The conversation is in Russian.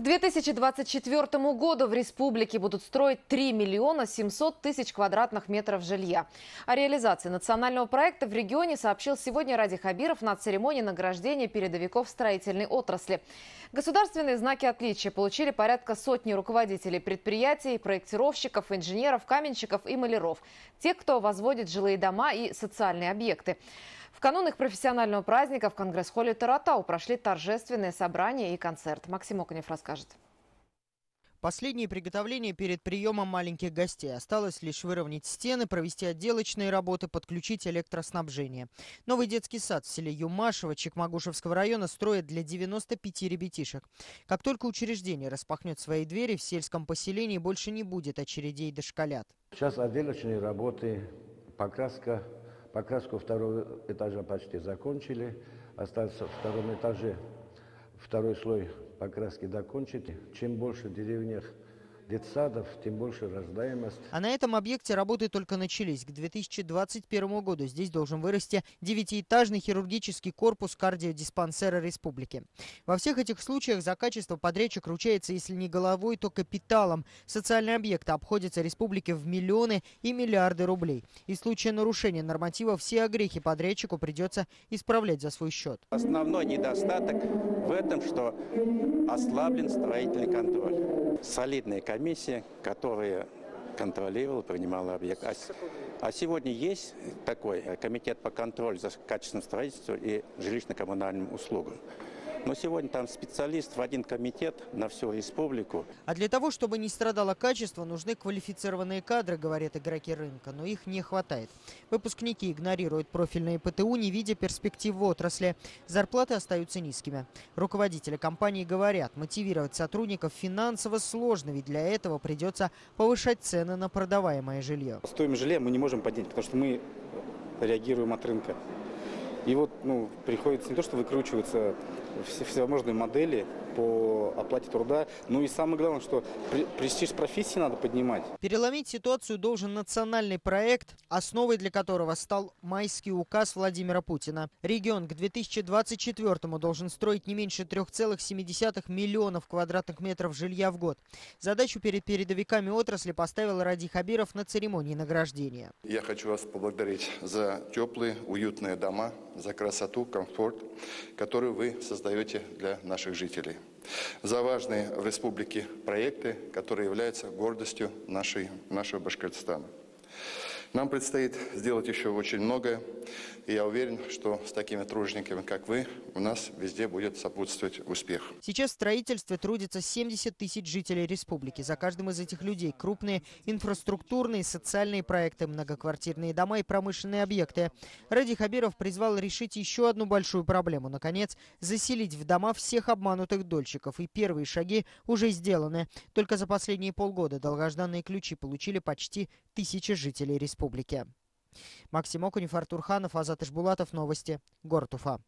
К 2024 году в республике будут строить 3 миллиона 700 тысяч квадратных метров жилья. О реализации национального проекта в регионе сообщил сегодня Ради Хабиров на церемонии награждения передовиков строительной отрасли. Государственные знаки отличия получили порядка сотни руководителей предприятий, проектировщиков, инженеров, каменщиков и маляров. Тех, кто возводит жилые дома и социальные объекты. В канун их профессионального праздника в Конгресс-холле Таратау прошли торжественные собрания и концерт. Максим Окунев расскажет. Последние приготовления перед приемом маленьких гостей. Осталось лишь выровнять стены, провести отделочные работы, подключить электроснабжение. Новый детский сад в селе Юмашево Чекмагушевского района строят для 95 ребятишек. Как только учреждение распахнет свои двери, в сельском поселении больше не будет очередей дошколят. Сейчас отделочные работы, покраску второго этажа почти закончили. Остался в втором этаже второй слой покраски докончить. Чем больше в деревнях детсадов, тем больше рождаемость. А на этом объекте работы только начались. К 2021 году здесь должен вырасти 9-этажный хирургический корпус кардиодиспансера республики. Во всех этих случаях за качество подрядчик ручается, если не головой, то капиталом. Социальные объекты обходятся республике в миллионы и миллиарды рублей. И в случае нарушения нормативов все огрехи подрядчику придется исправлять за свой счет. Основной недостаток в этом, что ослаблен строительный контроль. Солидная комиссия, которая контролировала, принимала объект. А сегодня есть такой комитет по контролю за качественным строительством и жилищно-коммунальным услугам. Но сегодня там специалист в один комитет на всю республику. А для того, чтобы не страдало качество, нужны квалифицированные кадры, говорят игроки рынка, но их не хватает. Выпускники игнорируют профильные ПТУ, не видя перспектив в отрасли. Зарплаты остаются низкими. Руководители компании говорят, мотивировать сотрудников финансово сложно, ведь для этого придется повышать цены на продаваемое жилье. Стоимость жилья мы не можем поднять, потому что мы реагируем от рынка. И вот приходится не то, что выкручиваются всевозможные модели по оплате труда, но и самое главное, что престиж профессии надо поднимать. Переломить ситуацию должен национальный проект, основой для которого стал майский указ Владимира Путина. Регион к 2024-му должен строить не меньше 3,7 миллионов квадратных метров жилья в год. Задачу перед передовиками отрасли поставил Ради Хабиров на церемонии награждения. Я хочу вас поблагодарить за теплые, уютные дома, за красоту, комфорт, который вы создаете для наших жителей. За важные в республике проекты, которые являются гордостью нашего Башкортостана. Нам предстоит сделать еще очень многое, и я уверен, что с такими тружениками, как вы, у нас везде будет сопутствовать успех. Сейчас в строительстве трудятся 70 тысяч жителей республики. За каждым из этих людей крупные инфраструктурные, социальные проекты, многоквартирные дома и промышленные объекты. Ради Хабиров призвал решить еще одну большую проблему. Наконец, заселить в дома всех обманутых дольщиков. И первые шаги уже сделаны. Только за последние полгода долгожданные ключи получили почти 1000 жителей республики. Максим Окунев, Артур Ханов, Азат Ишбулатов. Новости. Город Уфа.